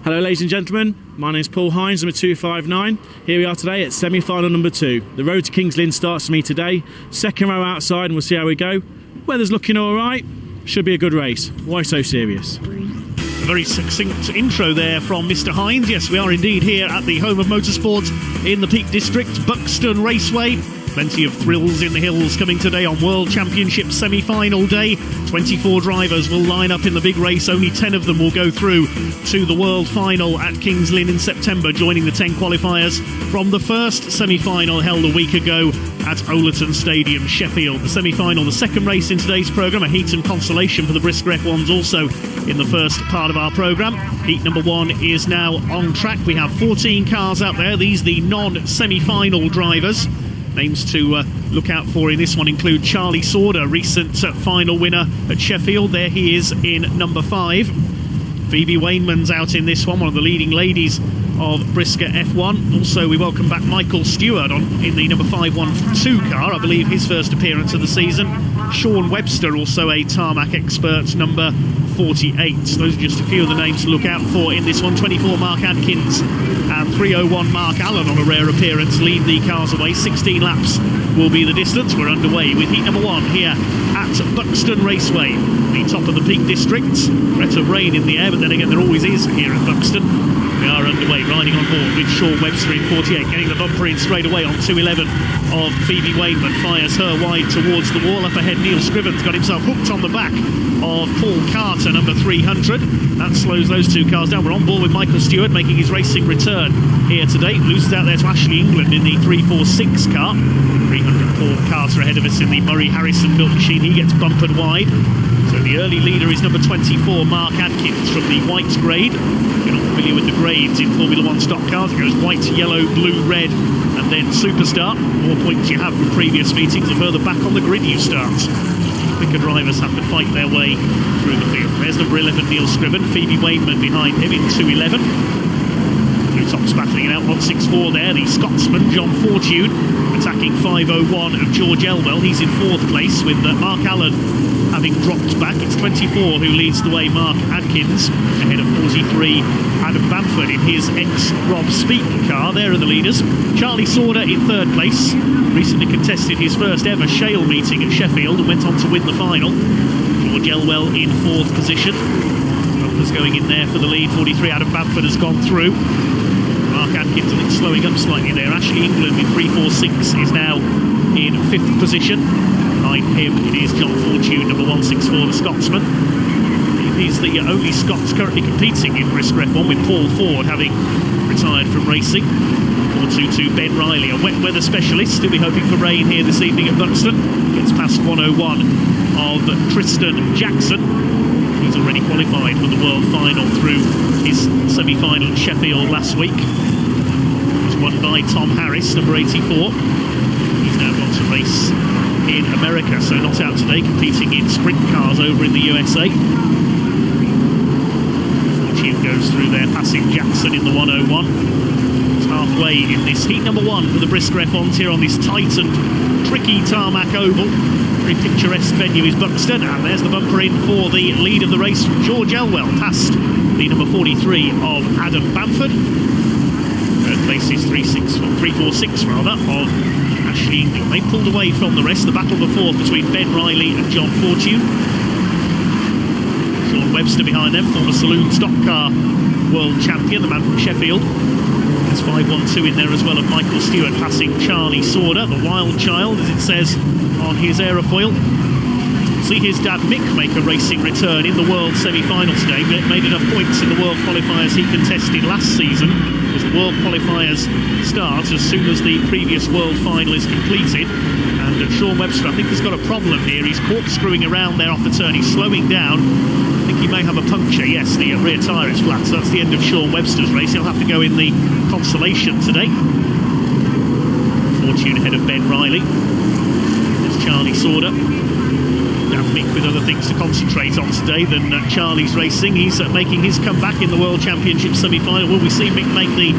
Hello ladies and gentlemen, my name is Paul Hines, number 259. Here we are today at semi-final number 2. The road to Kings Lynn starts for me today. Second row outside and we'll see how we go. Weather's looking alright, should be a good race. Why so serious? A very succinct intro there from Mr. Hines. Yes, we are indeed here at the home of motorsport in the Peak District, Buxton Raceway. Plenty of thrills in the hills coming today on World Championship semi-final day. 24 drivers will line up in the big race. Only 10 of them will go through to the World Final at Kings Lynn in September, joining the 10 qualifiers from the first semi-final held a week ago at Oleton Stadium, Sheffield. The semi-final, the second race in today's programme, a heat and consolation for the Brisker F1s also in the first part of our programme. Heat number 1 is now on track. We have 14 cars out there. These the non-semi-final drivers. Names to look out for in this one include Charlie Sauder, recent final winner at Sheffield. There he is in number 5. Phoebe Wainman's out in this one of the leading ladies of Brisker F1. Also, we welcome back Michael Stewart in the number 512 car, I believe his first appearance of the season. Sean Webster, also a tarmac expert, number 48. So those are just a few of the names to look out for in this one. 24 Mark Adkins and 301 Mark Allen on a rare appearance lead the cars away. 16 laps will be the distance. We're underway with heat number 1 here at Buxton Raceway, the top of the Peak District. Threat of rain in the air, but then again there always is here at Buxton. We are underway, riding on board with Sean Webster in 48, getting the bumper in straight away on 211 of Phoebe Wainman, fires her wide towards the wall. Up ahead, Neil Scriven's got himself hooked on the back of Paul Carter, number 300. That slows those two cars down. We're on board with Michael Stewart making his racing return here today. Loses out there to Ashley England in the 346 car. 300 Paul Carter ahead of us in the Murray Harrison built machine. He gets bumpered wide. So the early leader is number 24, Mark Adkins from the white grade. You're not familiar with the grades in Formula 1 stock cars. It goes white, yellow, blue, red, and then Superstar. The more points you have from previous meetings, the further back on the grid you start. Quicker drivers have to fight their way through the field. There's number 11, Neil Scriven. Phoebe Wainman behind him in 211. Blue Tops battling it out, 164 there. The Scotsman, John Fortune, attacking 501 of George Elwell. He's in 4th place with Mark Allen having dropped back. It's 24 who leads the way, Mark Adkins, ahead of 43, Adam Bamford in his ex-Rob Speak car. There are the leaders. Charlie Sauder in 3rd place, recently contested his first ever Shale meeting at Sheffield and went on to win the final. George Elwell in 4th position. Bumpers going in there for the lead. 43, Adam Bamford has gone through. Mark Adkins, I think, slowing up slightly there. Ashley England in 346 is now in 5th position. Behind him it is John Fortune, number 164, the Scotsman. He's the only Scots currently competing in Brisker F1, with Paul Ford having retired from racing. 422 Ben Riley, a wet weather specialist. He'll be hoping for rain here this evening at Buxton. Gets past 101 of Tristan Jackson. He's already qualified for the World Final through his semi-final at Sheffield last week. It was won by Tom Harris, number 84. He's now gone to race in America, so not out today, competing in sprint cars over in the USA. Fortune goes through there, passing Jackson in the 101. It's halfway in this heat number 1 for the Brisker F1s here on this tight and tricky tarmac oval. Very picturesque venue is Buxton, and there's the bumper in for the lead of the race from George Elwell, past the number 43 of Adam Bamford. 3rd place is 346 rather, of Ashley England. They pulled away from the rest. The battle of the 4th between Ben Riley and John Fortune. Sean Webster behind them, former saloon stock car world champion, the man from Sheffield. There's 512 in there as well of Michael Stewart, passing Charlie Sauder, the wild child, as it says on his aerofoil. See his dad Mick make a racing return in the World semi-final today. Made enough points in the World qualifiers he contested last season, as the World qualifiers start as soon as the previous World final is completed. And Sean Webster, I think, has got a problem here. He's corkscrewing around there off the turn. He's slowing down. I think he may have a puncture. Yes, the rear tyre is flat, so that's the end of Sean Webster's race. He'll have to go in the Consolation today. Fortune ahead of Ben Riley. There's Charlie Sauder. Mick with other things to concentrate on today than Charlie's racing. He's making his comeback in the World Championship semi-final. Will we see Mick make the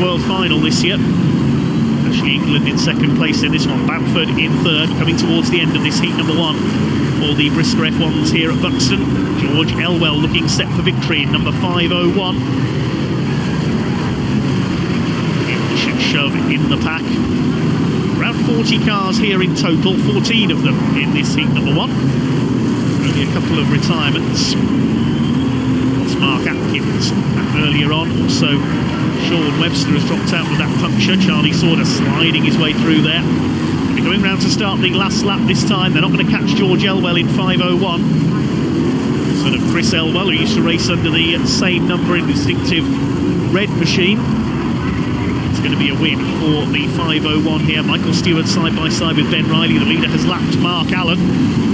World Final this year? Ashley England in 2nd place in this one. Bamford in 3rd, coming towards the end of this heat number 1 for the Brisker F1s here at Buxton. George Elwell looking set for victory in number 501. shove in the pack. Around 40 cars here in total, 14 of them in this heat number 1. Only a couple of retirements. That's Mark Atkins earlier on. Also, Sean Webster has dropped out with that puncture. Charlie Sauder sliding his way through there. They're going round to start the last lap this time. They're not going to catch George Elwell in 5:01. Sort of Chris Elwell, who used to race under the same number in distinctive red machine. It's going to be a win for the 5:01 here. Michael Stewart side by side with Ben Riley. The leader has lapped Mark Allen.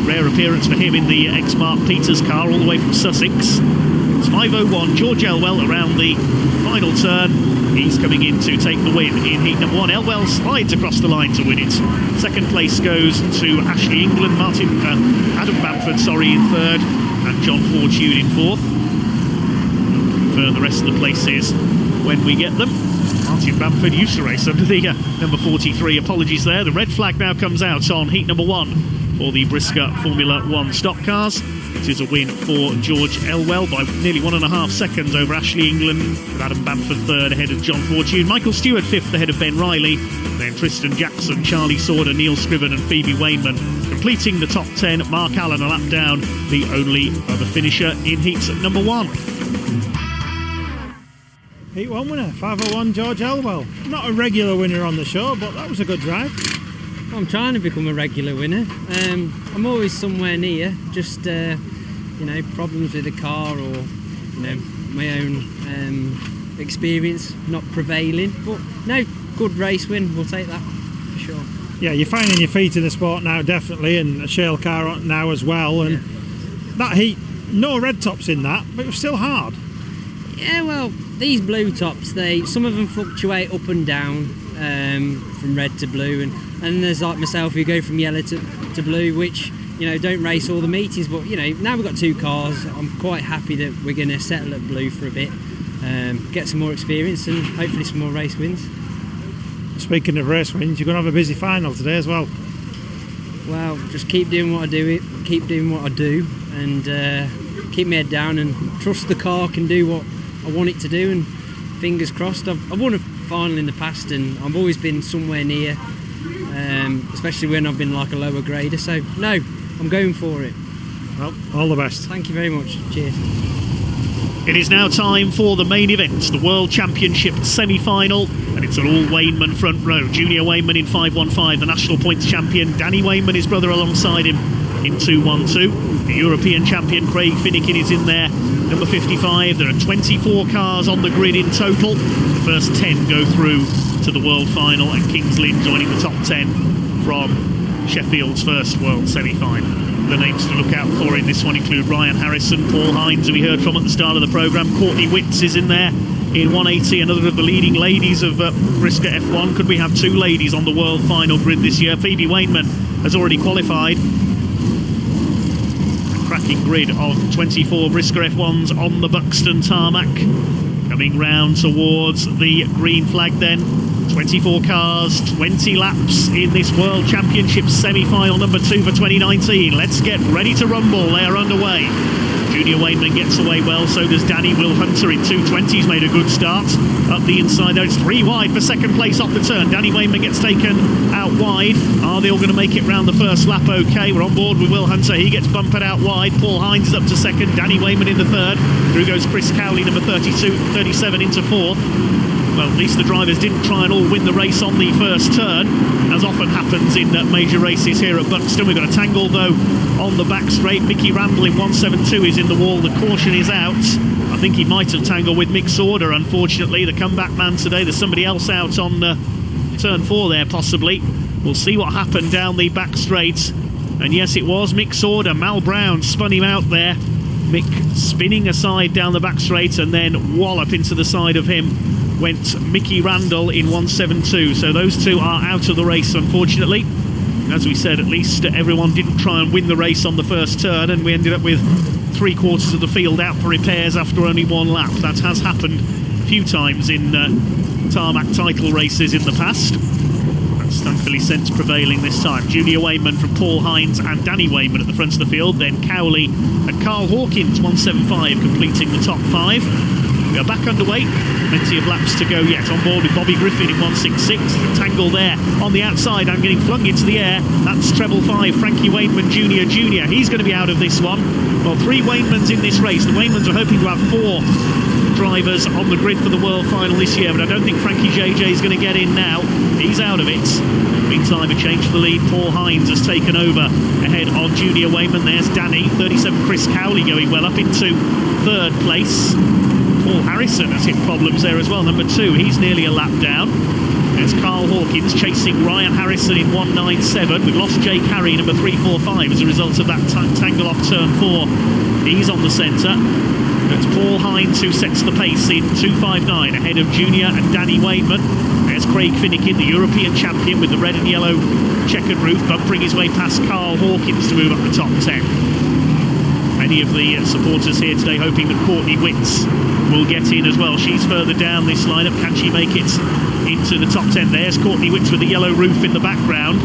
Rare appearance for him in the ex-Mark Peters car, all the way from Sussex. It's 5:01. George Elwell around the final turn. He's coming in to take the win in heat number 1. Elwell slides across the line to win it. Second place goes to Ashley England. Adam Bamford, in third, and John Fortune in fourth. Confirm the rest of the places when we get them. Martin Bamford used to race under the number 43. Apologies there. The red flag now comes out on heat number 1 for the Brisker Formula 1 stock cars. It is a win for George Elwell by nearly 1.5 seconds over Ashley England, with Adam Bamford third ahead of John Fortune. Michael Stewart fifth ahead of Ben Riley. Then Tristan Jackson, Charlie Sauder, Neil Scriven and Phoebe Wainman completing the top 10. Mark Allen a lap down, the only other finisher in heat number 1. Heat 1 winner, 5:01 George Elwell. Not a regular winner on the show, but that was a good drive. I'm trying to become a regular winner. I'm always somewhere near, just problems with the car or my own experience not prevailing. But no, good race win, we'll take that for sure. Yeah, you're finding your feet in the sport now, definitely, and a shale car now as well. And that heat, no red tops in that, but it was still hard. Yeah, well, these blue tops, some of them fluctuate up and down from red to blue, and there's like myself who go from yellow to blue, which don't race all the meetings, but now we've got 2 cars. I'm quite happy that we're going to settle at blue for a bit, get some more experience and hopefully some more race wins. Speaking of race wins, you're going to have a busy final today as well. Well, just keep doing what I do, and keep my head down and trust the car can do what I want it to do, and fingers crossed. I've won a final in the past and I've always been somewhere near, especially when I've been like a lower grader, so no, I'm going for it. Well, all the best. Thank you very much. Cheers. It is now time for the main event, the World Championship semi-final, and it's an all Wainman front row. Junior Wainman in 5:15, the national points champion. Danny Wainman, his brother, alongside him in 2:12. The European champion Craig Finnegan is in there, number 55. There are 24 cars on the grid in total. The first 10 go through to the world final, and Kings Lynn joining the top 10 from Sheffield's first world semi-final. The names to look out for in this one include Ryan Harrison, Paul Hines, who we heard from at the start of the programme. Courtney Witts is in there in 180, another of the leading ladies of Brisker F1. Could we have 2 ladies on the world final grid this year? Phoebe Wainman has already qualified. A cracking grid of 24 Brisker F1s on the Buxton tarmac. Coming round towards the green flag then. 24 cars, 20 laps in this World Championship semi-final number 2 for 2019. Let's get ready to rumble. They are underway. Junior Wainman gets away well, so does Danny Will Hunter in 2:20. He's made a good start. Up the inside there, it's 3 wide for second place off the turn. Danny Wainman gets taken out wide. Are they all going to make it round the first lap? Okay, we're on board with Will Hunter. He gets bumped out wide. Paul Hines is up to second. Danny Wainman in the third. Through goes Chris Cowley, number 37 into fourth. Well, at least the drivers didn't try and all win the race on the first turn, as often happens in major races here at Buxton. We've got a tangle, though, on the back straight. Mickey Randall in 172 is in the wall. The caution is out. I think he might have tangled with Mick Sauder, unfortunately. The comeback man today. There's somebody else out on turn 4 there, possibly. We'll see what happened down the back straight. And yes, it was Mick Sauder. Mal Brown spun him out there. Mick spinning aside down the back straight, and then wallop into the side of him went Mickey Randall in 172. So those 2 are out of the race, unfortunately. As we said, at least everyone didn't try and win the race on the first turn, and we ended up with 3/4 of the field out for repairs after only 1 lap. That has happened a few times in tarmac title races in the past. That's thankfully sense prevailing this time. Junior Wainman from Paul Hines and Danny Wainman at the front of the field. Then Cowley and Carl Hawkins, 175, completing the top 5. We are back underway. Plenty of laps to go yet. On board with Bobby Griffin in 166. Tangle there on the outside. I'm getting flung into the air. That's treble 5. Frankie Wainman Jr. He's going to be out of this one. Well, 3 Wainmans in this race. The Wainmans are hoping to have 4 drivers on the grid for the World Final this year, but I don't think Frankie JJ is going to get in now. He's out of it. Meantime, a change for the lead. Paul Hines has taken over ahead of Junior Wainman. There's Danny. 37 Chris Cowley going well up into 3rd place. Paul Harrison has hit problems there as well, number 2. He's nearly a lap down. There's Carl Hawkins chasing Ryan Harrison in 197. We've lost Jake Harry, number 345, as a result of that tangle off turn 4. He's on the centre. It's Paul Hines who sets the pace in 259 ahead of Junior and Danny Wainman. There's Craig Finnegan, the European champion with the red and yellow checkered roof, bumpering his way past Carl Hawkins to move up the top 10. Many of the supporters here today hoping that Courtney Witts will get in as well. She's further down this lineup. Can she make it into the top 10? There's Courtney Witts with the yellow roof in the background.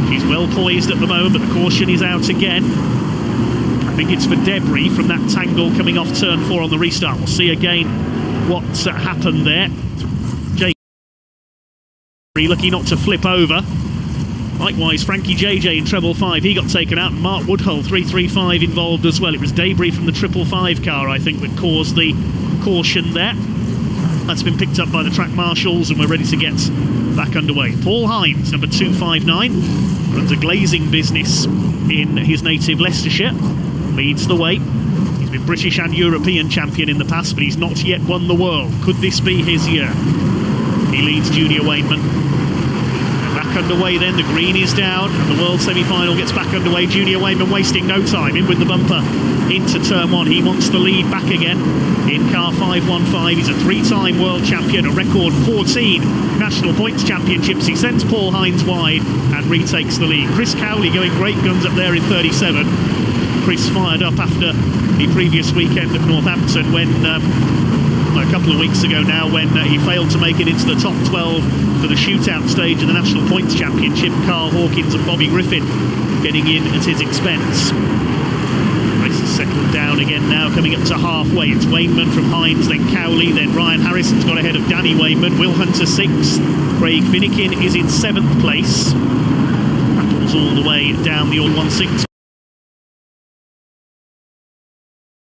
She's well poised at the moment, but the caution is out again. I think it's for debris from that tangle coming off turn 4 on the restart. We'll see again what's happened there. Jake lucky not to flip over. Likewise, Frankie JJ in treble 5, he got taken out. Mark Woodhull, 335, involved as well. It was debris from the 555 car, I think, that caused the caution there. That's been picked up by the track marshals, and we're ready to get back underway. Paul Hines, number 259, runs a glazing business in his native Leicestershire, leads the way. He's been British and European champion in the past, but he's not yet won the world. Could this be his year? He leads Junior Wainman. Back underway then, the green is down, and the world semi-final gets back underway. Junior Wainman wasting no time, in with the bumper into turn 1. He wants the lead back again in car 515. He's a 3-time world champion, a record 14 national points championships. He sends Paul Hines wide and retakes the lead. Chris Cowley going great guns up there in 37. Chris fired up after the previous weekend at Northampton when a couple of weeks ago now, when he failed to make it into the top 12 for the shootout stage of the National Points Championship. Carl Hawkins and Bobby Griffin getting in at his expense. Race is settled down again now, coming up to halfway. It's Wainman from Hines, then Cowley, then Ryan Harrison's got ahead of Danny Wainman. Will Hunter 6th. Craig Finnegan is in 7th place. Battles all the way down the all 1/6.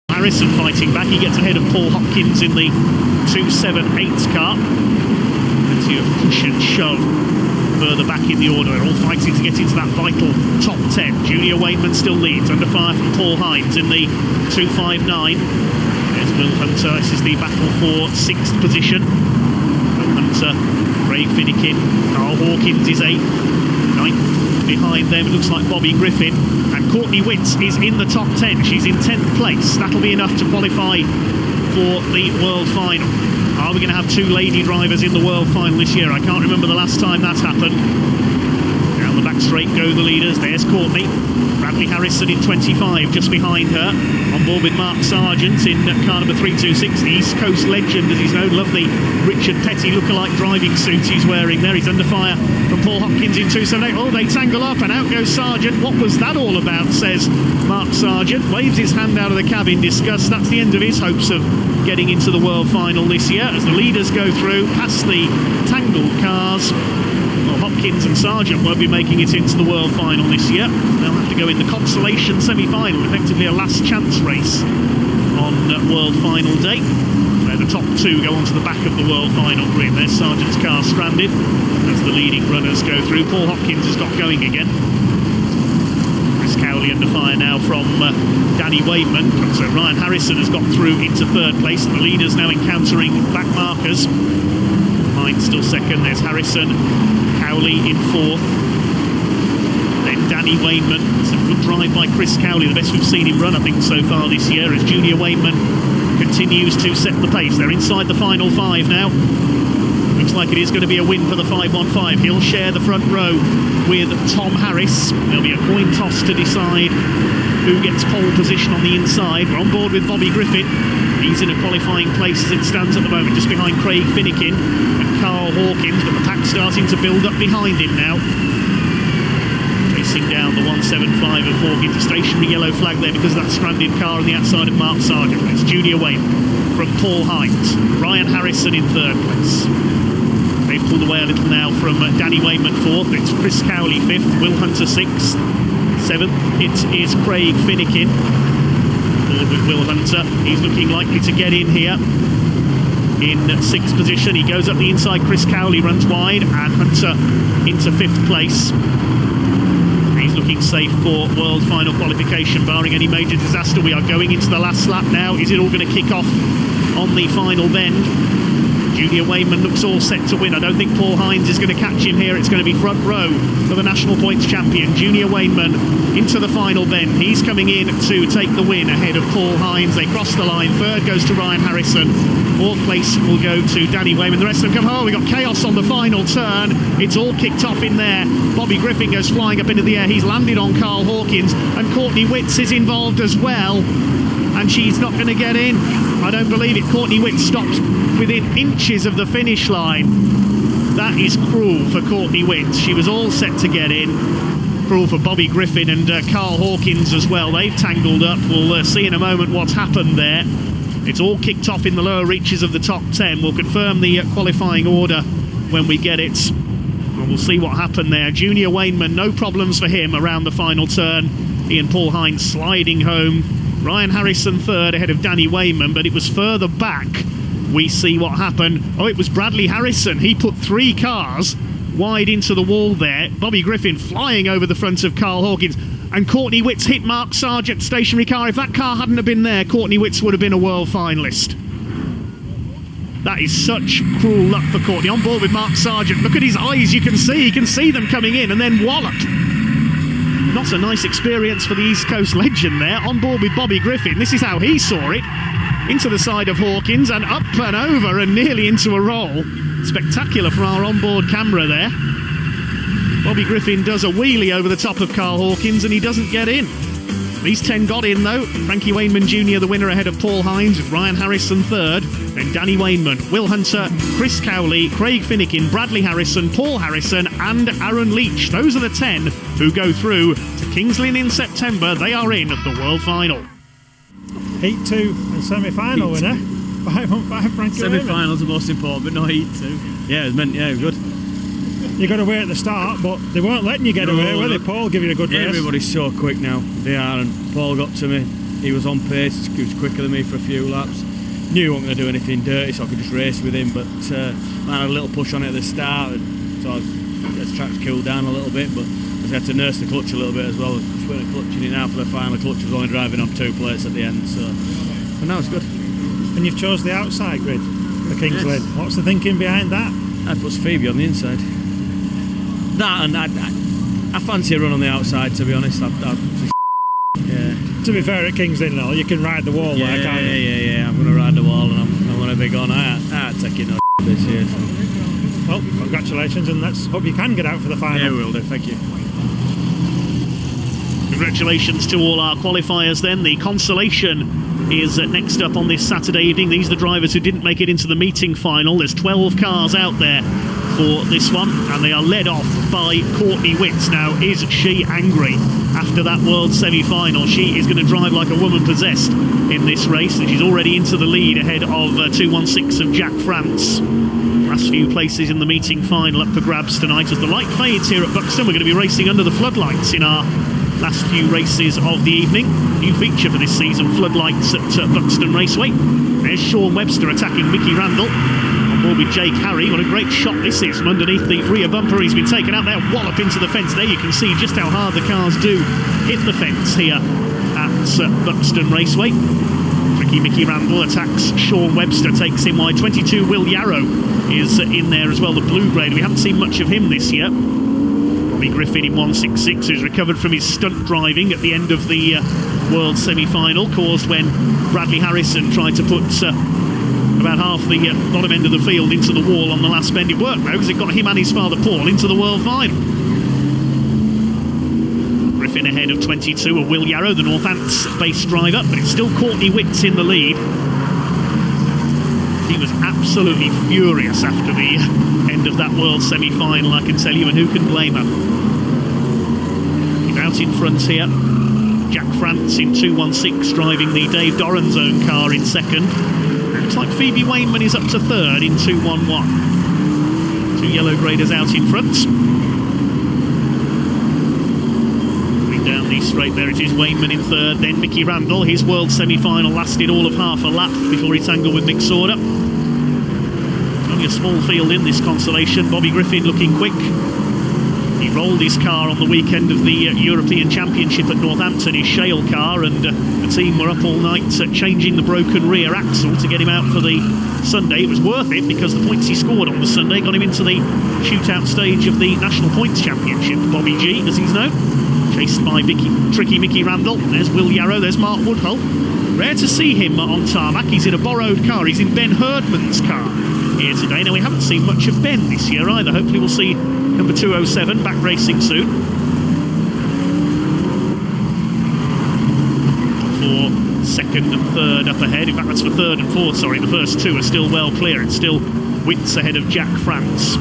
Harrison fighting back. He gets ahead of Paul Hopkins in the 278 car. Plenty of push and shove further back in the order. They're all fighting to get into that vital top 10. Junior Wainman still leads, under fire from Paul Hines in the 259. There's Will Hunter. This is the battle for 6th position. Will Hunter, Craig Finnegan, Carl Hawkins is 8th. 9th behind them, it looks like Bobby Griffin. And Courtney Witts is in the top 10. She's in 10th place. That'll be enough to qualify for the World Final. Are we going to have 2 lady drivers in the World Final this year? I can't remember the last time that's happened. Down the back straight go the leaders. There's Courtney. Bradley Harrison in 25, just behind her. On board with Mark Sargent in car number 326. The East Coast legend, as he's known. Love the Richard Petty lookalike driving suit he's wearing there. He's under fire from Paul Hopkins in 278. Oh, they tangle up and out goes Sargent. What was that all about, says Mark Sargent. Waves his hand out of the cab in disgust. That's the end of his hopes of getting into the World Final this year, as the leaders go through past the tangled cars. Well, Hopkins and Sargent won't be making it into the World Final this year. They'll have to go in the Consolation semi-final, effectively a last chance race on World Final day, where the top 2 go onto the back of the World Final grid. There's Sargent's car stranded as the leading runners go through. Paul Hopkins has got going again. Chris Cowley under fire now from Danny Wainman. So Ryan Harrison has got through into 3rd place, and the leaders now encountering back markers. Hines still 2nd. There's Harrison. Cowley in 4th. Then Danny Wainman. It's a good drive by Chris Cowley, the best we've seen him run, I think, so far this year, as Junior Wainman continues to set the pace. They're inside the final 5 now. Looks like it is going to be a win for the 515. He'll share the front row with Tom Harris. There'll be a coin toss to decide who gets pole position on the inside. We're on board with Bobby Griffin. He's in a qualifying place as it stands at the moment, just behind Craig Finnegan and Carl Hawkins, but the pack's starting to build up behind him now. racing down the 175 of Hawkins. A stationary yellow flag there because of that stranded car on the outside of Mark Sargent. It's Junior Wayman from Paul Hines. Ryan Harrison in third place. They've pulled away a little now from Danny Wayman fourth. It's Chris Cowley fifth. Will Hunter sixth. Seventh, it is Craig Finnegan. Forward with Will Hunter. He's looking likely to get in here. In sixth position, he goes up the inside. Chris Cowley runs wide, and Hunter into fifth place. He's looking safe for world final qualification, barring any major disaster. We are going into the last lap now. Is it all going to kick off on the final bend? Junior Wayman looks all set to win. I don't think Paul Hines is going to catch him here. It's going to be front row for the national points champion. Junior Wayman into the final bend. He's coming in to take the win ahead of Paul Hines. They cross the line. Third goes to Ryan Harrison. Fourth place will go to Danny Wayman. The rest of them come home. We've got chaos on the final turn. It's all kicked off in there. Bobby Griffin goes flying up into the air. He's landed on Carl Hawkins, and Courtney Witts is involved as well. And she's not going to get in. I don't believe it. Courtney Witts stopped within inches of the finish line. That is cruel for Courtney Witts. She was all set to get in. Cruel for Bobby Griffin and Carl Hawkins as well. They've tangled up. We'll see in a moment what's happened there. It's all kicked off in the lower reaches of the top 10. We'll confirm the qualifying order when we get it. And we'll see what happened there. Junior Wayman, no problems for him around the final turn. He and Paul Hines sliding home. Ryan Harrison third ahead of Danny Wayman, but it was further back we see what happened. Oh, it was Bradley Harrison. He put three cars wide into the wall there. Bobby Griffin flying over the front of Carl Hawkins. And Courtney Witts hit Mark Sargent's stationary car. If that car hadn't have been there, Courtney Witts would have been a world finalist. That is such cruel luck for Courtney. On board with Mark Sargent. Look at his eyes, you can see them coming in and then walloped. Not a nice experience for the East Coast legend there. On board with Bobby Griffin. This is how he saw it. Into the side of Hawkins and up and over and nearly into a roll. Spectacular for our onboard camera there. Bobby Griffin does a wheelie over the top of Carl Hawkins and he doesn't get in. These 10 got in though. Frankie Wayman Jr. the winner ahead of Paul Hines, with Ryan Harrison third, then Danny Wayman, Will Hunter, Chris Cowley, Craig Finnegan, Bradley Harrison, Paul Harrison and Aaron Leach. Those are the 10 who go through to Kings Lynn in September. They are in at the World Final. Heat 2 and semi-final winner. 5-on-5 Frankie Semi-finals are most important, but not Heat 2. Yeah, it was good. You got away at the start, but they weren't letting you get away, were they? Paul give you a good race. Everybody's so quick now. They are, and Paul got to me. He was on pace. He was quicker than me for a few laps. Knew he wasn't going to do anything dirty, so I could just race with him. But I had a little push on it at the start, so the track's cooled down a little bit. But I had to nurse the clutch a little bit as well. Just putting a clutch in it now for the final. The clutch was only driving on 2 plates at the end, so. But now it's good. And you've chose the outside grid for Kings Lynn. What's the thinking behind that? I'd put Phoebe on the inside. That, and I fancy a run on the outside, to be honest. Yeah. To be fair, at Kings Lynn, you can ride the wall there, can't you? Yeah. I'm going to ride the wall and I'm going to be gone. I take it this year. So. Well, congratulations, and let's hope you can get out for the final. Yeah, we will do. Thank you. Congratulations to all our qualifiers then. The Consolation is next up on this Saturday evening. These are the drivers who didn't make it into the meeting final. There's 12 cars out there for this one, and they are led off by Courtney Witts. Now, is she angry after that world semi-final? She is going to drive like a woman possessed in this race, and she's already into the lead ahead of 216 of Jack France. Last few places in the meeting final up for grabs tonight as the light fades here at Buxton. We're going to be racing under the floodlights in our last few races of the evening. New feature for this season, floodlights at Buxton Raceway. There's Sean Webster attacking Mickey Randall. On board with Jake Harry. What a great shot this is from underneath the rear bumper. He's been taken out there, wallop into the fence. There you can see just how hard the cars do hit the fence here at Buxton Raceway. Tricky Mickey Randall attacks Sean Webster, takes him wide. 22 Will Yarrow is in there as well, the blue grade. We haven't seen much of him this year. Bobby Griffin in 166, who's recovered from his stunt driving at the end of the World semi-final, caused when Bradley Harrison tried to put about half the bottom end of the field into the wall on the last bend. It worked though, because it got him and his father Paul into the World final. Griffin ahead of 22 of Will Yarrow, the Northants-based driver, but it's still Courtney Witts in the lead. He was absolutely furious after the end of that World semi-final, I can tell you, and who can blame her? out in front here. Jack France in 216 driving the Dave Doran's own car in second. Looks like Phoebe Wainman is up to third in 211. Two yellow graders out in front. Coming down the straight there, it is Wainman in third, then Mickey Randall. His world semi-final lasted all of half a lap before he tangled with Mick Sauder. Only a small field in this Consolation. Bobby Griffin looking quick. He rolled his car on the weekend of the European Championship at Northampton, his shale car, and the team were up all night changing the broken rear axle to get him out for the Sunday. It was worth it because the points he scored on the Sunday got him into the shootout stage of the National Points Championship. Bobby G, as he's known, chased by tricky Mickey Randall. There's Will Yarrow, there's Mark Woodhull. Rare to see him on tarmac. He's in a borrowed car. He's in Ben Herdman's car here today. Now, we haven't seen much of Ben this year either. Hopefully we'll see number 207 back racing soon. For second and third up ahead. In fact, that's for third and fourth, sorry. The first two are still well clear. It's still Witts ahead of Jack France.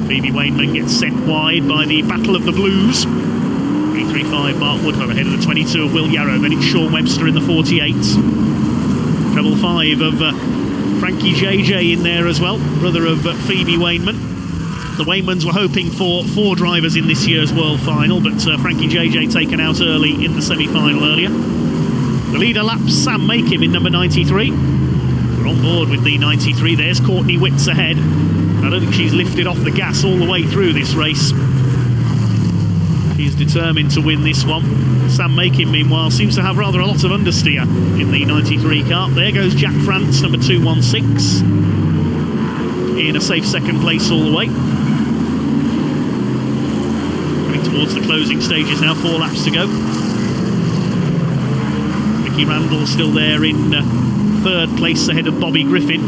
Phoebe Wainman gets sent wide by the Battle of the Blues. 335 Mark Woodhull ahead of the 22 of Will Yarrow. Then it's Sean Webster in the 48. Treble 5 of Frankie JJ in there as well, brother of Phoebe Wainman. The Wainmans were hoping for 4 drivers in this year's World Final, but Frankie JJ taken out early in the semi-final earlier. The leader laps Sam Makim in number 93. We're on board with the 93. There's Courtney Witts ahead. I don't think she's lifted off the gas all the way through this race. She's determined to win this one. Sam Makin, meanwhile, seems to have rather a lot of understeer in the 93 car. There goes Jack France, number 216, in a safe second place all the way. Coming towards the closing stages now, 4 laps to go. Mickey Randall still there in third place ahead of Bobby Griffin.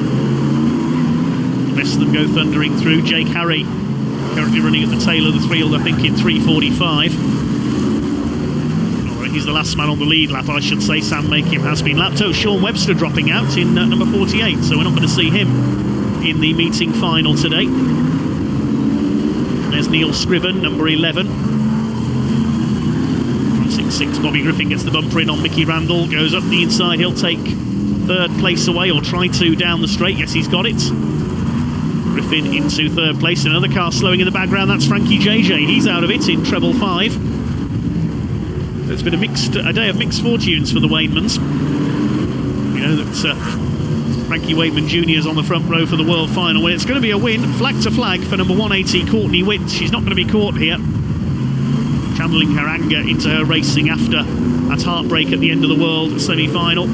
The rest of them go thundering through. Jake Harry currently running at the tail of the field, I think, in 3:45. He's the last man on the lead lap, I should say. Sam Makim has been lapped. Oh, Sean Webster dropping out in number 48, so we're not going to see him in the meeting final today. There's Neil Scriven, number 11. 166, Bobby Griffin gets the bumper in on Mickey Randall, goes up the inside. He'll take third place away, or try to, down the straight. Yes, he's got it. Griffin into third place. Another car slowing in the background. That's Frankie JJ. He's out of it in treble 5. It's been a day of mixed fortunes for the Wainmans. We know that Frankie Wainman Jr. is on the front row for the World Final. Well, it's going to be a win, flag to flag, for number 180, Courtney Witts. She's not going to be caught here. Channeling her anger into her racing after that heartbreak at the end of the World semi-final.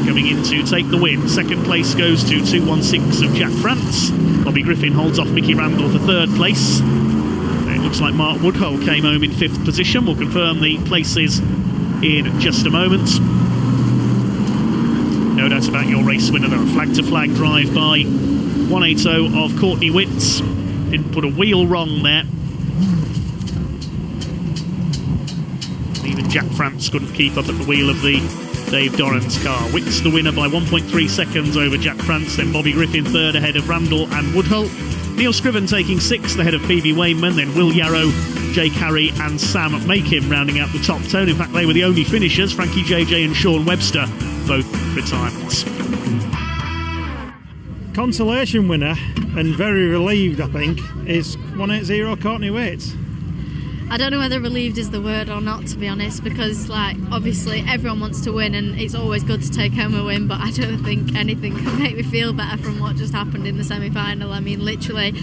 Coming in to take the win. Second place goes to 216 of Jack France. Bobby Griffin holds off Mickey Randall for third place. It looks like Mark Woodhull came home in 5th position. We'll confirm the places in just a moment. No doubt about your race winner though. Flag-to-flag drive by 180 of Courtney Witts. Didn't put a wheel wrong there. Even Jack France couldn't keep up at the wheel of the Dave Doran's car. Witts the winner by 1.3 seconds over Jack France. Then Bobby Griffin third ahead of Randall and Woodhull. Neil Scriven taking 6th ahead of Phoebe Wainman. Then Will Yarrow, Jake Harry and Sam Makim rounding out the top 10. In fact, they were the only finishers. Frankie JJ and Sean Webster both retirements. Consolation winner, and very relieved, I think, is 180 Courtney Witts. I don't know whether relieved is the word or not, to be honest, because obviously everyone wants to win and it's always good to take home a win, but I don't think anything can make me feel better from what just happened in the semi-final. I mean, literally,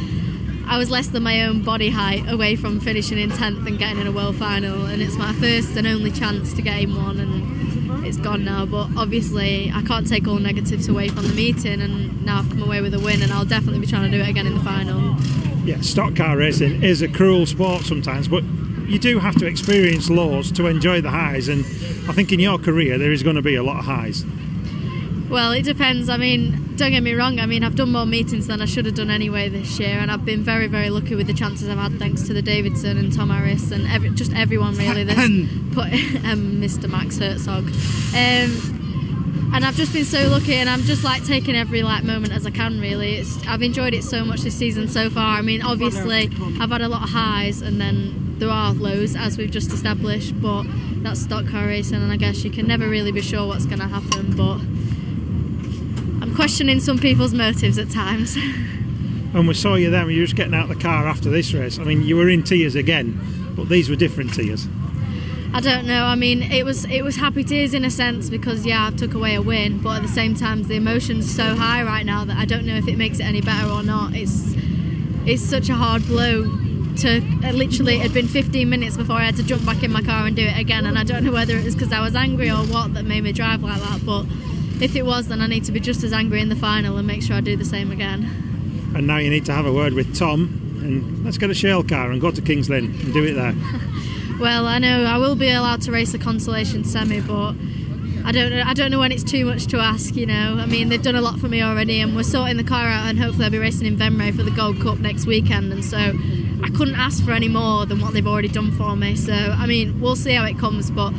I was less than my own body height away from finishing in 10th and getting in a world final, and it's my first and only chance to get in one, and it's gone now. But obviously I can't take all negatives away from the meeting, and now I've come away with a win, and I'll definitely be trying to do it again in the final. Yeah, stock car racing is a cruel sport sometimes, but you do have to experience lows to enjoy the highs, and I think in your career there is going to be a lot of highs. Well, it depends. I mean, don't get me wrong, I mean, I've done more meetings than I should have done anyway this year, and I've been very, very lucky with the chances I've had thanks to the Davidson and Tom Harris and everyone really that's put Mr. Max Herzog. and I've just been so lucky, and I'm just like taking every like moment as I can. Really, I've enjoyed it so much this season so far. I mean, obviously I've had a lot of highs, and then there are lows, as we've just established, but that's stock car racing, and I guess you can never really be sure what's going to happen, but I'm questioning some people's motives at times. And we saw you then when you were just getting out of the car after this race. I mean, you were in tears again, but these were different tears. I don't know. I mean, it was happy tears in a sense because I took away a win, but at the same time, the emotion's so high right now that I don't know if it makes it any better or not. It's such a hard blow to literally. It had been 15 minutes before I had to jump back in my car and do it again, and I don't know whether it was because I was angry or what that made me drive like that. But if it was, then I need to be just as angry in the final and make sure I do the same again. And now you need to have a word with Tom, and let's get a shale car and go to Kings Lynn and do it there. Well, I know I will be allowed to race the Consolation Semi, but I don't know when it's too much to ask, you know. I mean, they've done a lot for me already, and we're sorting the car out, and hopefully I'll be racing in Venray for the Gold Cup next weekend, and so I couldn't ask for any more than what they've already done for me. So, I mean, we'll see how it comes, but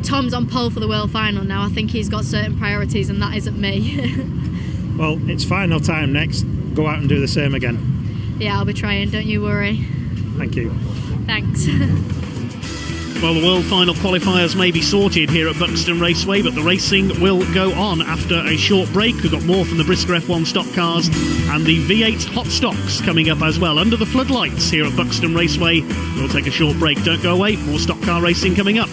Tom's on pole for the World Final now. I think he's got certain priorities, and that isn't me. Well, it's final time next. Go out and do the same again. Yeah, I'll be trying, don't you worry. Thank you. Thanks. Well, the World Final qualifiers may be sorted here at Buxton Raceway, but the racing will go on after a short break. We've got more from the Brisker F1 stock cars and the V8 hot stocks coming up as well. Under the floodlights here at Buxton Raceway. We'll take a short break. Don't go away. More stock car racing coming up.